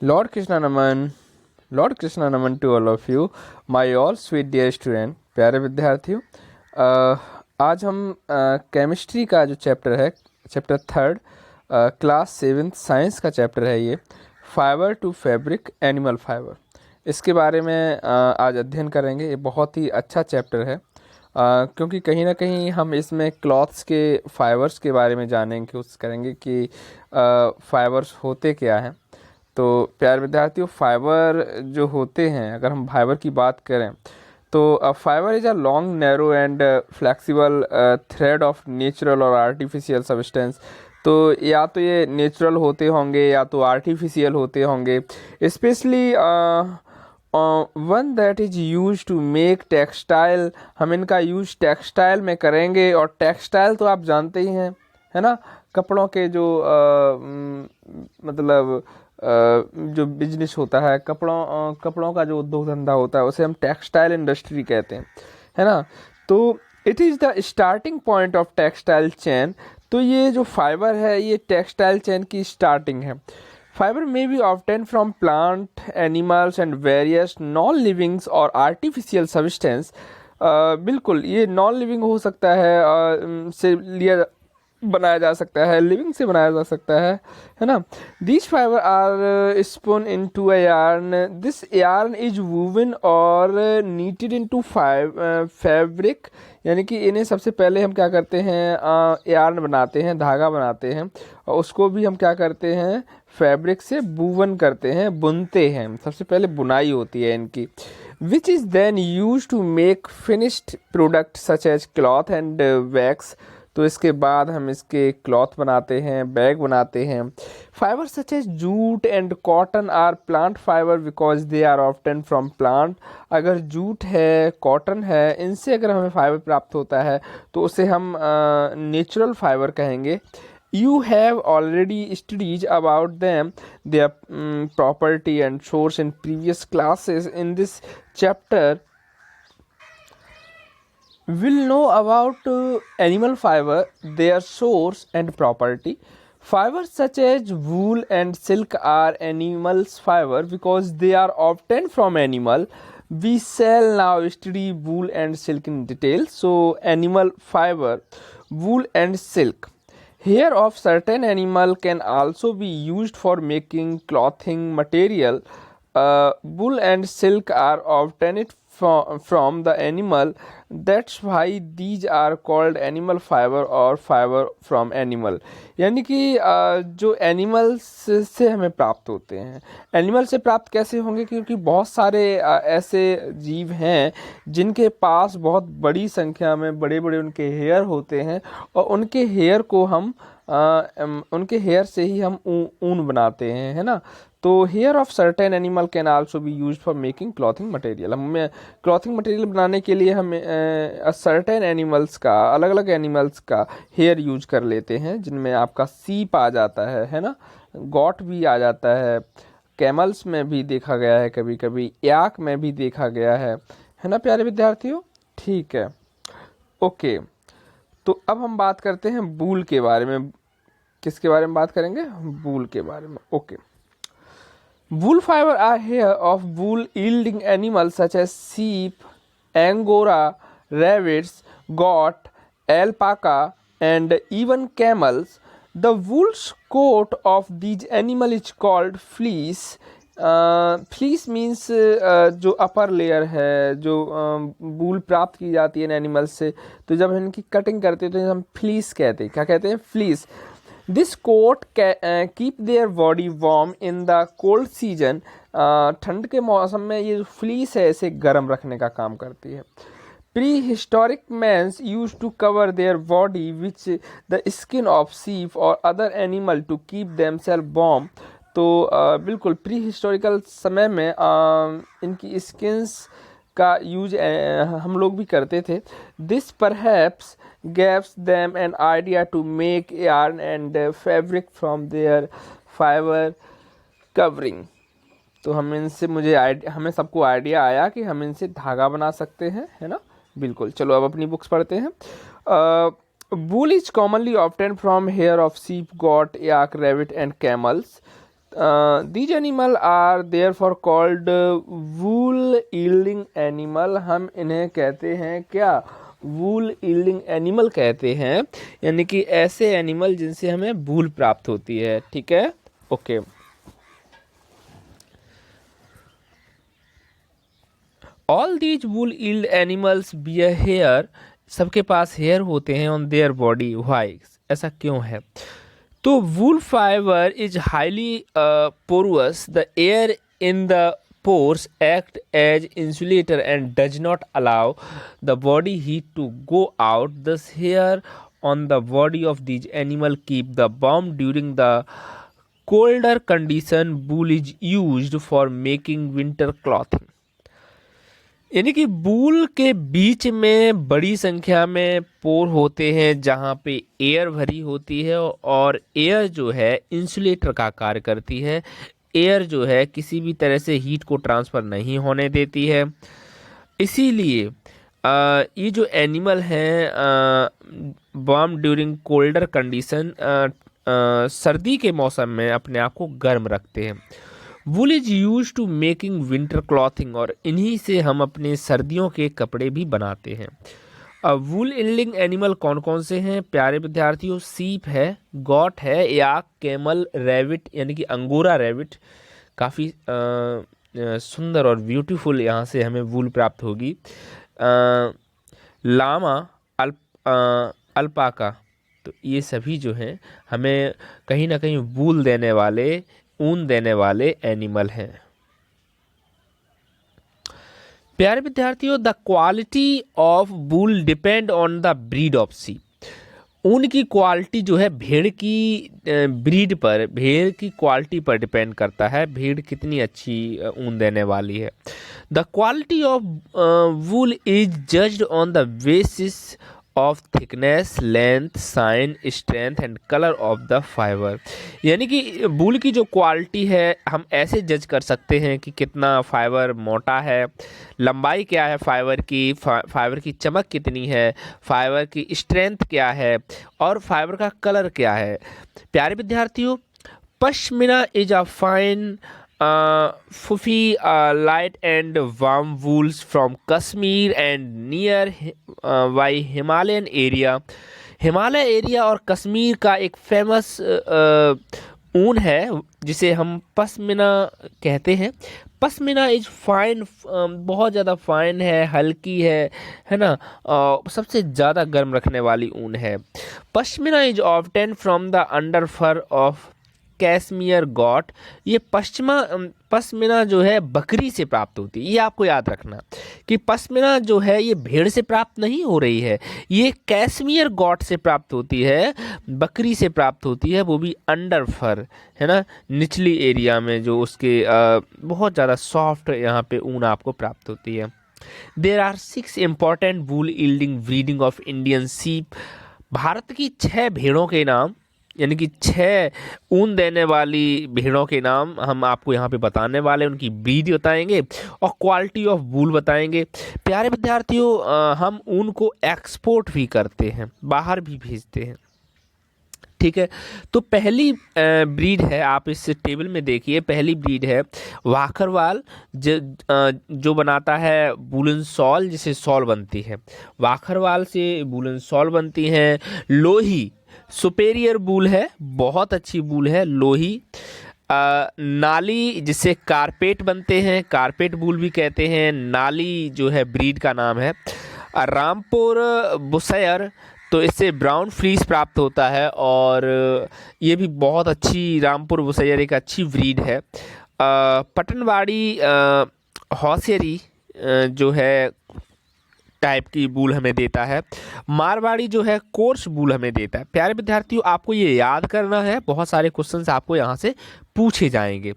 Lord Krishna Naman, Lord Krishna Naman to all of you, my all sweet dear student, प्यारे विद्यार्थियों। आज हम chemistry का जो चैप्टर है, chapter third, class seventh science का चैप्टर है ये, fibre to fabric animal fibre, इसके बारे में आज अध्ययन करेंगे। ये बहुत ही अच्छा चैप्टर है क्योंकि कहीं ना कहीं हम इसमें क्लॉथ्स के फाइबर्स के बारे में जानने की कोशिश करेंगे कि फाइबर्स होते क्या हैं। तो प्यारे विद्यार्थियों, फाइबर जो होते हैं, अगर हम फाइबर की बात करें तो fibre is a long narrow and flexible thread of natural और आर्टिफिशियल सब्सटेंस। तो या तो ये नेचुरल होते होंगे या तो आर्टिफिशियल होते होंगे, specially one that is use to make textile. हम इनका यूज टेक्सटाइल में करेंगे, और टेक्सटाइल तो आप जानते ही हैं, है ना। कपड़ों के जो मतलब जो बिजनेस होता है, कपड़ों का जो उद्योग धंधा होता है, उसे हम टेक्सटाइल इंडस्ट्री कहते हैं, है ना। तो it is the starting point of textile chain. तो ये जो फाइबर है, ये टेक्सटाइल चेन की स्टार्टिंग है। फाइबर में B obtain from plant, animals and various non livings और आर्टिफिशियल सब्सटेंस। बिल्कुल, ये नॉन लिविंग हो सकता है, से लिया बनाया जा सकता है, लिविंग से बनाया जा सकता है ना। This fibre are spun into a yarn. This yarn is woven और नीटेड इन टू फैब्रिक। यानी कि इन्हें सबसे पहले हम क्या करते हैं, यार्न बनाते हैं, धागा बनाते हैं, और उसको भी हम क्या करते हैं, फैब्रिक से वूवन करते हैं, बुनते हैं। सबसे पहले बुनाई होती है इनकी, which is then use to make finished product such as cloth and wax. तो इसके बाद हम इसके क्लॉथ बनाते हैं, बैग बनाते हैं। Fibre such as jute and cotton are plant fibre because they are often from plant. अगर जूट है, कॉटन है, इनसे अगर हमें फाइबर प्राप्त होता है तो उसे हम नेचुरल फाइबर कहेंगे। You have already studied about them, their property and source in previous classes. In this chapter, we'll know about animal fiber, their source and property. Fibers such as wool and silk are animals fiber because they are obtained from animal. We shall now study wool and silk in detail. So animal fiber, wool and silk. Hair of certain animal can also be used for making clothing material. Wool and silk are obtained from the animal. That's why these are called animal fiber or fiber from animal. यानी कि जो animals से हमें प्राप्त होते हैं, animal से प्राप्त कैसे होंगे, क्योंकि बहुत सारे ऐसे जीव हैं जिनके पास बहुत बड़ी संख्या में बड़े बड़े उनके हेयर होते हैं, और उनके हेयर को हम उनके हेयर से ही हम ऊन बनाते हैं, है ना। तो hair of certain animal can also be use for making clothing material. हमें क्लॉथिंग मटेरियल बनाने के लिए हम सर्टेन एनिमल्स का, अलग अलग एनिमल्स का हेयर यूज कर लेते हैं, जिनमें आपका सीप आ जाता है ना, गॉट भी आ जाता है, कैमल्स में भी देखा गया है, कभी कभी याक में भी देखा गया है ना प्यारे विद्यार्थियों। ठीक है, ओके। तो अब हम बात करते हैं वूल के बारे में। किसके बारे में बात करेंगे? वूल के बारे में। Okay, wool fiber are hair of wool yielding animals such as sheep, angora, rabbits, goat, alpaca, and even camels. The wool coat of these animals is called fleece. Fleece means जो अपर लेयर है, जो वूल प्राप्त की जाती है animals से, तो जब इनकी कटिंग करते हैं तो हम फ्लीस कहते हैं। क्या कहते हैं? Fleece. This coat keep their body warm in the cold season. ठंड के मौसम में ये जो फ्लीस है इसे गर्म रखने का काम करती है। Prehistoric mans use to cover their body which the skin of sheep और other animal to keep themself warm. तो बिल्कुल प्री हिस्टोरिकल समय में इनकी स्किन्स का यूज हम लोग भी करते थे। This perhaps gives them an idea to make yarn and fabric from their fiber covering. तो हम इनसे हमें सबको आइडिया आया कि हम इनसे धागा बना सकते हैं, है ना। बिल्कुल, चलो अब अपनी बुक्स पढ़ते हैं। wool is commonly obtained from hair of sheep, goat, yak, rabbit and camels. these animal are therefore called wool yielding animal. हम इन्हें कहते हैं क्या? वूल यील्डिंग एनिमल कहते हैं, यानी कि ऐसे एनिमल जिनसे हमें वूल प्राप्त होती है. ठीक है, okay. All these wool yield animals bear hair, सबके पास हेयर होते हैं ऑन देयर बॉडी. व्हाई? ऐसा क्यों है? तो wool fibre is highly porous. The air in the pores act as insulator and does not allow the body heat to go out. Thus hair on the body of these animal keep the warm during the colder condition. Wool is used for making winter clothing. यानी कि वूल के बीच में बड़ी संख्या में पोर होते हैं जहाँ पे एयर भरी होती है, और एयर जो है इंसुलेटर का कार्य करती है. एयर जो है किसी भी तरह से हीट को ट्रांसफ़र नहीं होने देती है. इसीलिए ये जो एनिमल हैं वार्म ड्यूरिंग कोल्डर कंडीशन, सर्दी के मौसम में अपने आप को गर्म रखते हैं. Wool is use to making winter clothing, और इन्हीं से हम अपने सर्दियों के कपड़े भी बनाते हैं. वूल यील्डिंग एनिमल कौन कौन से हैं प्यारे विद्यार्थियों? सीप है, गॉट है, याक, कैमल, रैबिट यानी कि अंगोरा रैबिट. काफ़ी सुंदर और ब्यूटीफुल यहाँ से हमें वूल प्राप्त होगी. लामा, अल्पाका, तो ये सभी जो हैं हमें कहीं ना कहीं वूल देने वाले, ऊन देने वाले एनिमल हैं. प्यारे विद्यार्थियों, the quality of wool depend on the breed of सीप. ऊन की क्वालिटी जो है भेड़ की ब्रीड पर, भेड़ की क्वालिटी पर डिपेंड करता है, भेड़ कितनी अच्छी ऊन देने वाली है. The quality of wool is judged on the basis of thickness, length, shine, strength and colour of the fibre. यानी कि वूल की जो क्वालिटी है हम ऐसे जज कर सकते हैं कि कितना फाइबर मोटा है, लंबाई क्या है फाइबर की, फाइबर की चमक कितनी है, फाइबर की स्ट्रेंथ क्या है, और फाइबर का कलर क्या है. प्यारे विद्यार्थियों, pashmina is a fine fluffy, light and warm wools from Kashmir and near by Himalayan area. Himalaya area और कश्मीर का एक फेमस ऊन है जिसे हम पश्मीना कहते हैं. पश्मीना इज फाइन, बहुत ज़्यादा फाइन है, हल्की है ना, सबसे ज़्यादा गर्म रखने वाली ऊन है. Pashmina is obtained from the under fur of cashmere goat. ये पश्मीना जो है बकरी से प्राप्त होती है. ये आपको याद रखना कि पश्मीना जो है ये भेड़ से प्राप्त नहीं हो रही है, ये कैश्मीर गॉट से प्राप्त होती है, बकरी से प्राप्त होती है, वो भी अंडर फर, है ना, निचली एरिया में जो उसके बहुत ज़्यादा सॉफ्ट यहाँ पे ऊन आपको प्राप्त होती है. There are 6 important wool yielding breeding of Indian sheep. भारत की 6 भेड़ों के नाम, यानी कि 6 ऊन देने वाली भेड़ों के नाम हम आपको यहाँ पे बताने वाले, उनकी ब्रीड बताएंगे और क्वालिटी ऑफ वूल बताएंगे. प्यारे विद्यार्थियों, हम ऊन को एक्सपोर्ट भी करते हैं, बाहर भी भेजते हैं. ठीक है, तो पहली ब्रीड है, आप इस टेबल में देखिए, पहली ब्रीड है वाखरवाल, जो बनाता है वूलन शॉल, जिसे शॉल बनती है. वाखरवाल से वूलन शॉल बनती हैं. लोही सुपेरियर वूल है, बहुत अच्छी वूल है लोही. नाली, जिससे कारपेट बनते हैं, कारपेट वूल भी कहते हैं, नाली जो है ब्रीड का नाम है. रामपुर बुशेयर, तो इससे ब्राउन फ्लीस प्राप्त होता है, और ये भी बहुत अच्छी, रामपुर बुशेयर एक अच्छी ब्रीड है. पटनवाड़ी हौसेरी जो है टाइप की वूल हमें देता है. मारवाड़ी जो है कोर्स वूल हमें देता है. प्यारे विद्यार्थियों, आपको ये याद करना है, बहुत सारे क्वेश्चंस आपको यहाँ से पूछे जाएंगे.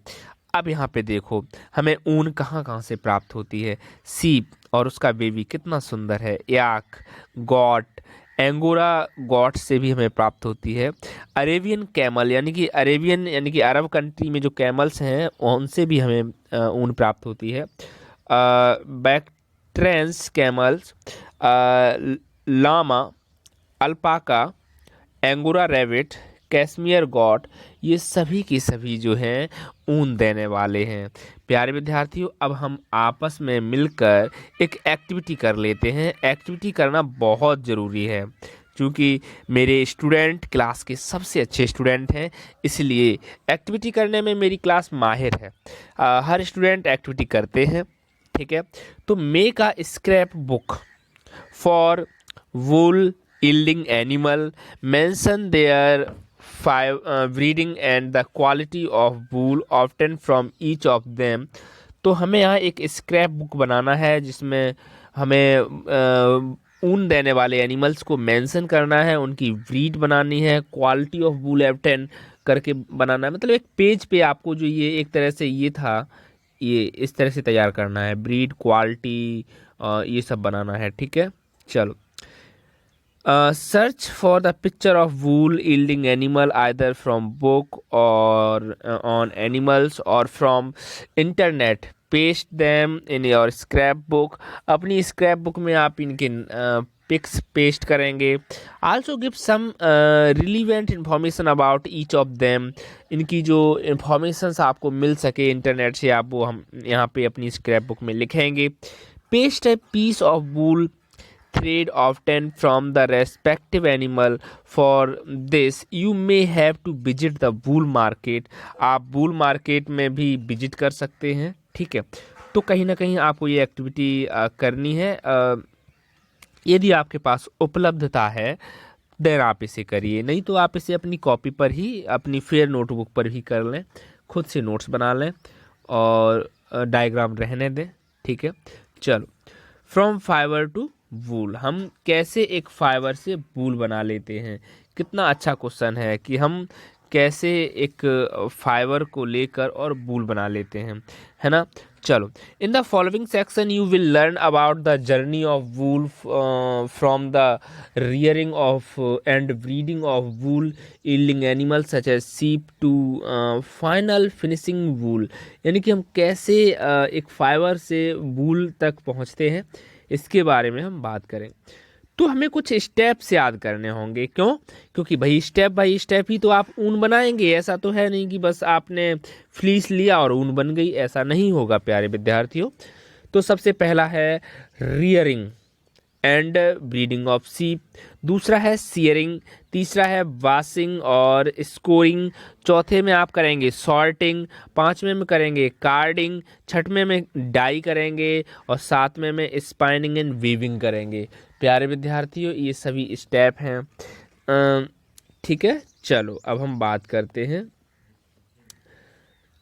अब यहाँ पे देखो, हमें ऊन कहाँ कहाँ से प्राप्त होती है. सीप और उसका बेबी कितना सुंदर है. याक, गॉट, एंगोरा गॉट से भी हमें प्राप्त होती है. अरेबियन कैमल, यानी कि अरब कंट्री में जो कैमल्स हैं उनसे भी हमें ऊन प्राप्त होती है. ट्रेंस camels, llama, alpaca, angora rabbit, cashmere goat, ये सभी के सभी जो हैं ऊन देने वाले हैं। प्यारे विद्यार्थियों, अब हम आपस में मिलकर एक एक्टिविटी कर लेते हैं। एक्टिविटी करना बहुत ज़रूरी है क्योंकि मेरे स्टूडेंट क्लास के सबसे अच्छे स्टूडेंट हैं, इसलिए एक्टिविटी करने में मेरी क्लास माहिर है। हर स्टूडेंट एक्टिविटी करते हैं, ठीक है। तो make a scrap book for wool yielding animal, mention their breeding and the quality of wool obtained from each of them। तो हमें यहाँ एक स्क्रैप बुक बनाना है जिसमें हमें ऊन देने वाले एनिमल्स को मेंशन करना है, उनकी ब्रीड बनानी है, क्वालिटी ऑफ वूल ऑब्टेन करके बनाना है। मतलब एक पेज पे आपको जो ये एक तरह से ये था, ये इस तरह से तैयार करना है, ब्रीड, क्वालिटी, ये सब बनाना है, ठीक है। चलो, search for the picture of wool yielding animal either from book or on animals or from internet, paste them in your scrapbook। अपनी स्क्रैप बुक में आप इनके पिक्स पेस्ट करेंगे। Also give some relevant information about each of them, इनकी जो informations आपको मिल सके internet से, आप वो हम यहाँ पे अपनी स्क्रैप बुक में लिखेंगे। Paste a piece of wool thread often from the respective animal। for this you may have to visit the wool market। आप wool market में भी विजिट कर सकते हैं, ठीक है। तो कहीं ना कहीं आपको ये एक्टिविटी करनी है। यदि आपके पास उपलब्धता है देन आप इसे करिए, नहीं तो आप इसे अपनी कॉपी पर ही, अपनी फेयर नोटबुक पर भी कर लें, खुद से नोट्स बना लें और डायग्राम रहने दें, ठीक है। चलो, फ्रॉम फाइबर टू वूल, हम कैसे एक फाइबर से वूल बना लेते हैं। कितना अच्छा क्वेश्चन है कि हम कैसे एक फाइबर को लेकर और वूल बना लेते हैं, है ना। चलो, in the following section you will learn about the journey of wool from the rearing of and breeding of wool yielding animal such as sheep to final finishing wool. यानी कि हम कैसे एक फाइबर से वूल तक पहुंचते हैं, इसके बारे में हम बात करें। तो हमें कुछ स्टेप्स याद करने होंगे। क्यों? क्योंकि भाई स्टेप बाय स्टेप ही तो आप ऊन बनाएंगे। ऐसा तो है नहीं कि बस आपने फ्लीस लिया और ऊन बन गई, ऐसा नहीं होगा प्यारे विद्यार्थियों। तो सबसे पहला है रियरिंग एंड ब्रीडिंग ऑफ सीप, दूसरा है सियरिंग, तीसरा है वाशिंग और स्कोरिंग, चौथे में आप करेंगे सॉर्टिंग, पांचवें में करेंगे कार्डिंग, छठवें में डाई करेंगे और सातवें में स्पाइनिंग एंड वीविंग करेंगे। प्यारे विद्यार्थियों, ये सभी स्टेप हैं, ठीक है। चलो, अब हम बात करते हैं।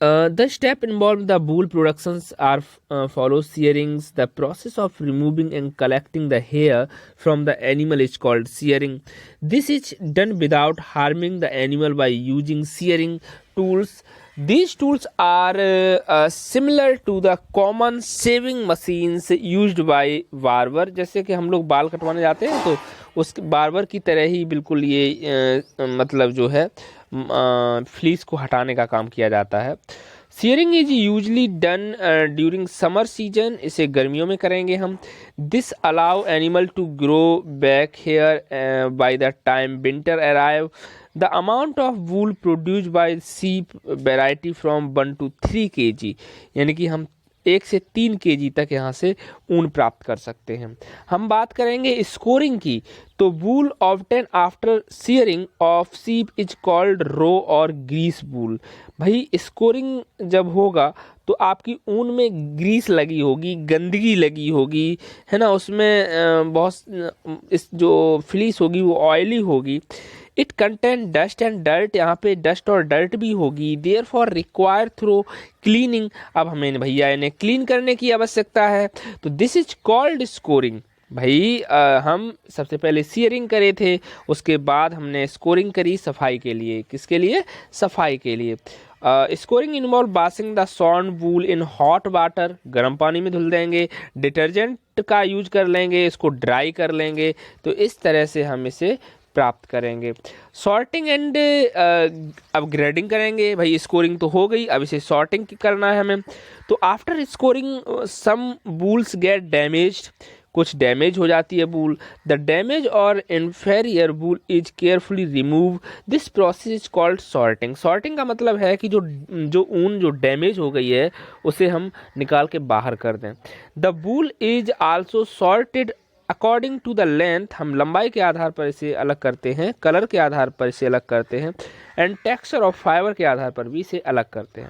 The step involved the wool productions are follow shearings। The process of removing and collecting the hair from the animal is called shearing। This is done without harming the animal by using shearing tools। These tools are similar to the common shaving machines used by barber। जैसे कि हम लोग बाल कटवाने जाते हैं तो उस बार्बर की तरह ही बिल्कुल ये मतलब जो है फ्लीस को हटाने का काम किया जाता है। Shearing is usually done during summer season, इसे गर्मियों में करेंगे हम। This allow animal to grow back hair by the time winter arrive. The amount of wool produce by sheep variety from 1 to 3 kg, यानी कि हम 1 से 3 kg तक यहाँ से ऊन प्राप्त कर सकते हैं। हम बात करेंगे स्कोरिंग की, तो wool obtain after shearing off sheep is called raw और ग्रीस वूल। भाई स्कोरिंग जब होगा तो आपकी ऊन में ग्रीस लगी होगी, गंदगी लगी होगी, है ना, उसमें बहुत इस जो फ्लीस होगी वो ऑयली होगी। It contain dust and dirt, यहाँ पे डस्ट और डर्ट भी होगी। Therefore require thorough cleaning, अब हमें भैया इन्हें क्लीन करने की आवश्यकता है, तो दिस इज कॉल्ड स्कोरिंग। भाई हम सबसे पहले सीयरिंग करे थे, उसके बाद हमने स्कोरिंग करी सफाई के लिए। किसके लिए? सफाई के लिए। Scouring involve washing the shorn wool in hot water, गर्म पानी में धुल देंगे, डिटर्जेंट का यूज कर लेंगे, इसको ड्राई कर लेंगे, तो इस तरह से हम इसे प्राप्त करेंगे। सॉर्टिंग एंड अब ग्रेडिंग करेंगे। भाई स्कोरिंग तो हो गई, अब इसे सॉर्टिंग करना है हमें। तो आफ्टर स्कोरिंग सम वूल्स गेट डैमेज्ड, कुछ डैमेज हो जाती है वूल। द डैमेज और inferior wool is carefully remove, this process is called sorting. Sorting का मतलब है कि जो ऊन जो डैमेज हो गई है उसे हम निकाल के बाहर कर दें। The wool is also sorted according to the length, हम लंबाई के आधार पर इसे अलग करते हैं, कलर के आधार पर इसे अलग करते हैं, एंड टेक्सचर ऑफ फाइबर के आधार पर भी इसे अलग करते हैं।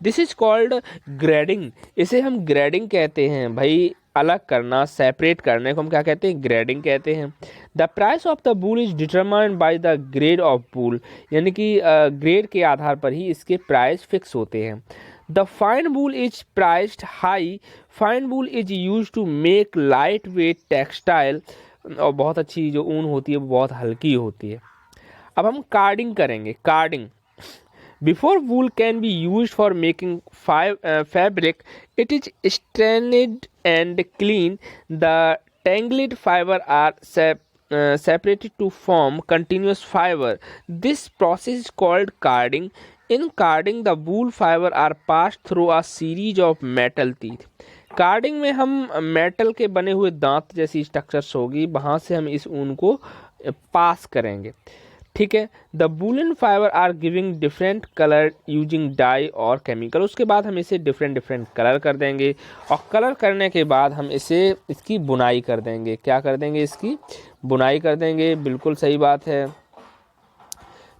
दिस इज कॉल्ड ग्रेडिंग, इसे हम ग्रेडिंग कहते हैं भाई। अलग करना, सेपरेट करने को हम क्या कहते हैं? ग्रेडिंग कहते हैं। The price of the wool is determined by the grade of wool, यानी कि ग्रेड के आधार पर ही इसके प्राइस फिक्स होते हैं। The fine wool is priced high, fine wool is use to make light weight textile, और बहुत अच्छी जो ऊन होती है वो बहुत हल्की होती है। अब हम कार्डिंग करेंगे। Carding, before wool can be use for making fabric, it is strained and clean, the tangled fiber are separated to form continuous fiber. This process is called carding. In carding, the wool fiber are passed through a series of metal teeth. Carding में हम metal के बने हुए दांत जैसी structures होगी, वहाँ से हम इस ऊन को पास करेंगे। ठीक है। The woollen fibre are giving different colour using dye और केमिकल, उसके बाद हम इसे डिफरेंट कलर कर देंगे, और कलर करने के बाद हम इसकी बुनाई कर देंगे। क्या कर देंगे? इसकी बुनाई कर देंगे। बिल्कुल सही बात है।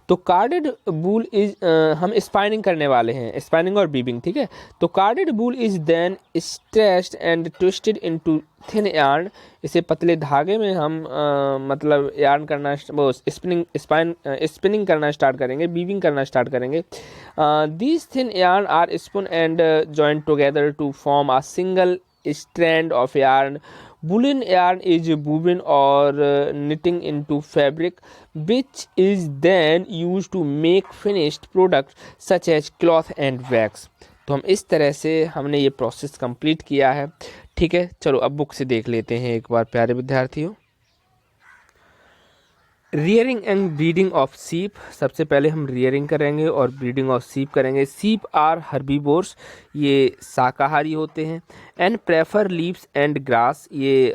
तो कार्डेड वूल इज, हम स्पाइनिंग करने वाले हैं, स्पाइनिंग और बीबिंग। ठीक है। तो carded wool is then stretched and twisted into thin yarn, इसे पतले धागे में हम मतलब यार्न करना, वो स्पिनिंग करना स्टार्ट करेंगे, बीबिंग करना स्टार्ट करेंगे। These thin yarn are spun and joint together to form a single strand of yarn. Woolen yarn is woven or knitting into fabric, which is then used to make finished products such as cloth and wax. तो हम इस तरह से हमने ये process complete किया है। ठीक है, चलो अब बुक से देख लेते हैं एक बार प्यारे विद्यार्थियों। रियरिंग एंड ब्रीडिंग ऑफ सीप, सबसे पहले हम रियरिंग करेंगे और ब्रीडिंग ऑफ सीप करेंगे। सीप आर हर्बीवोर्स, ये शाकाहारी होते हैं। And prefer leaves and grass, ये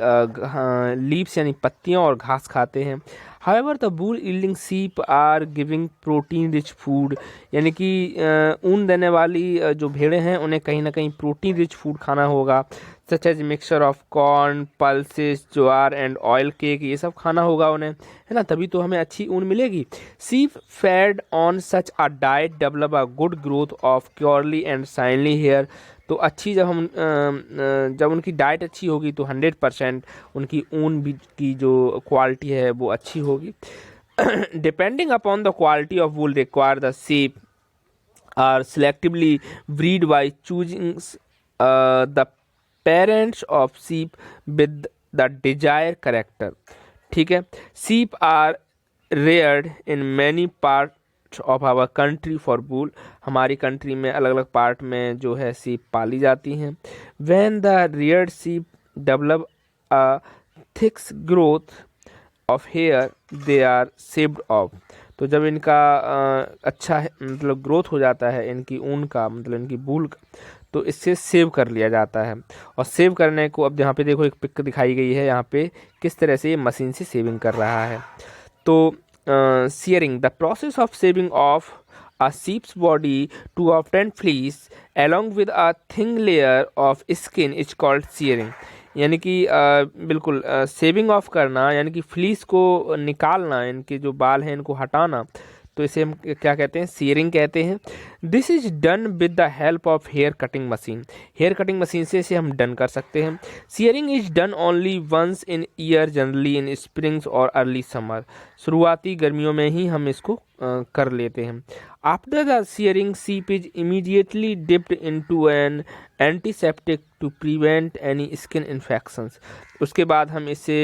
लीव्स यानी पत्तियां और घास खाते हैं। However the wool yielding sheep are giving protein rich food, यानी कि ऊन देने वाली जो भेड़ें हैं उन्हें कहीं ना कहीं प्रोटीन रिच फूड खाना होगा, such as mixture of corn, pulses, jowar and oil cake, ये सब खाना होगा उन्हें, है ना, तभी तो हमें अच्छी ऊन मिलेगी। Sheep fed on such a diet develop a good growth of curly and shiny hair, तो अच्छी जब उनकी डाइट अच्छी होगी तो 100% उनकी ऊन भी की जो क्वालिटी है वो अच्छी होगी। Depending upon the quality of wool require the sheep are selectively breed by choosing the parents of sheep with the desire character. ठीक है। Sheep are reared in many part of our country for wool, हमारी country में अलग अलग part में जो है सीप पाली जाती हैं। When the reared sheep develop a thick growth of hair they are shaved off, तो जब इनका अच्छा मतलब ग्रोथ हो जाता है इनकी ऊन का, मतलब इनकी वूल का, तो इससे सेव कर लिया जाता है। और सेव करने को अब यहाँ पे देखो एक पिक दिखाई गई है, यहाँ पे किस तरह से ये मशीन से सेविंग कर रहा है। तो shearing, the process of shaving off a sheep's body to obtain fleece along with a thin layer of skin is called shearing, यानी कि बिल्कुल सेविंग ऑफ करना, यानी कि फ्लीस को निकालना, इनके जो बाल हैं इनको हटाना, तो इसे हम क्या कहते हैं? सीयरिंग कहते हैं। This is done with the help of hair cutting machine, hair cutting machine से इसे हम डन कर सकते हैं। Shearing is done only once in year, generally in springs और अर्ली समर, शुरुआती गर्मियों में ही हम इसको कर लेते हैं। After the shearing sheep is immediately dipped into an antiseptic to prevent any skin infections, उसके बाद हम इसे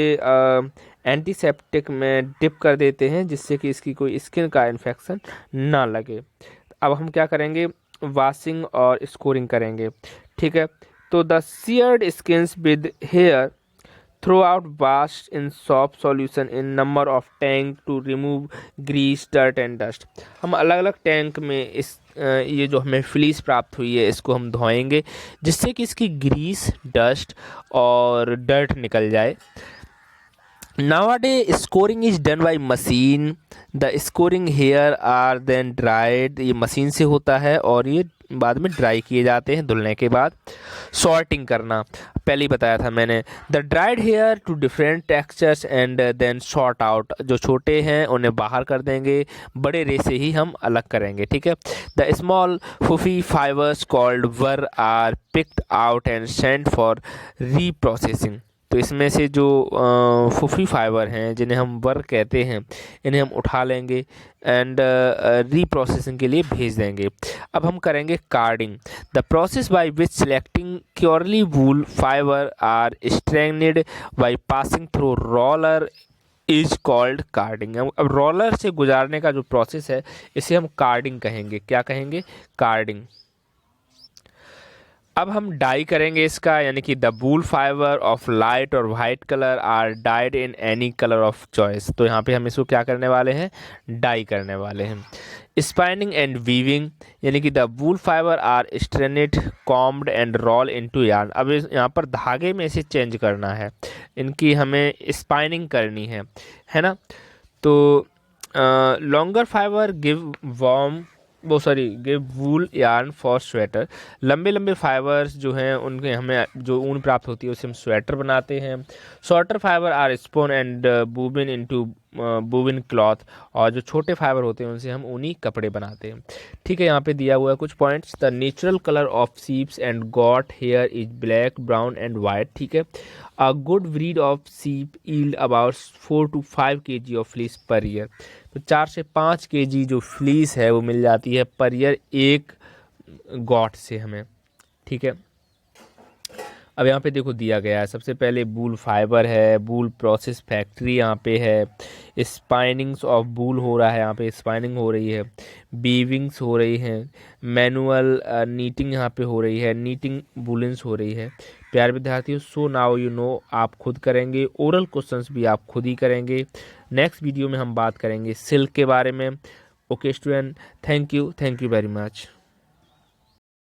एंटीसेप्टिक में डिप कर देते हैं जिससे कि इसकी कोई स्किन का इन्फेक्शन ना लगे। अब हम क्या करेंगे? वॉशिंग और स्कोरिंग करेंगे। ठीक है। तो the sheared skins with hair, throughout wash in soft solution in number of tank to remove grease dirt and dust. हम अलग अलग टैंक में ये जो हमें फ्लीस प्राप्त हुई है इसको हम धोएंगे जिससे कि इसकी ग्रीस, डस्ट और डर्ट निकल जाए। Nowadays scoring is done by machine. The scoring here are then dried. ये मशीन से होता है और ये बाद में ड्राई किए जाते हैं धुलने के बाद। सॉर्टिंग करना पहले ही बताया था मैंने। The dried hair to different textures and then sort out. जो छोटे हैं उन्हें बाहर कर देंगे, बड़े रे से ही हम अलग करेंगे, ठीक है। द स्मॉल फुफी fibres called were are picked out and sent for reprocessing. तो इसमें से जो फुफी फाइबर हैं जिन्हें हम वर कहते हैं इन्हें हम उठा लेंगे एंड रीप्रोसेसिंग के लिए भेज देंगे। अब हम करेंगे carding. The process by which selecting purely wool fibre are strengthened by passing through roller is called carding. अब रोलर से गुजारने का जो प्रोसेस है इसे हम कार्डिंग कहेंगे। क्या कहेंगे? कार्डिंग। अब हम डाई करेंगे इसका, यानी कि the wool fibre of light और white colour are dyed in any colour of choice. तो यहाँ पे हम इसको क्या करने वाले हैं? डाई करने वाले हैं। स्पाइनिंग एंड वीविंग, यानी कि the wool fibre are straightened combed and roll into yarn. अब यहाँ पर धागे में इसे चेंज करना है, इनकी हमें स्पाइनिंग करनी है ना। तो longer fibre give wool yarn for sweater. लंबे लंबे फाइबर्स जो हैं उनके हमें जो ऊन प्राप्त होती है उससे हम स्वेटर बनाते हैं। Shorter fibre are spun and bobbin into bobbin cloth. और जो छोटे फाइबर होते हैं उनसे हम ऊनी कपड़े बनाते हैं, ठीक है। यहाँ पे दिया हुआ है कुछ points. The natural colour of sheeps and goat hair is black, brown and white, ठीक है। A good breed of sheep yield about 4 to 5 kg of fleece per year. तो 4 से 5 kg जो फ्लीस है वो मिल जाती है पर ईयर एक गॉट से हमें, ठीक है। अब यहाँ पे देखो दिया गया है, सबसे पहले वूल फाइबर है, वूल प्रोसेस फैक्ट्री यहाँ पे है, स्पाइनिंग्स ऑफ वूल हो रहा है, यहाँ पे स्पाइनिंग हो रही है, बीविंग्स हो रही हैं, मैनुअल नीटिंग यहाँ पे हो रही है, नीटिंग वूलेंस हो रही है। प्यारे विद्यार्थियों, सो नाउ यू नो आप खुद करेंगे, ओरल क्वेश्चंस भी आप खुद ही करेंगे। नेक्स्ट वीडियो में हम बात करेंगे सिल्क के बारे में। Okay student, thank you very much.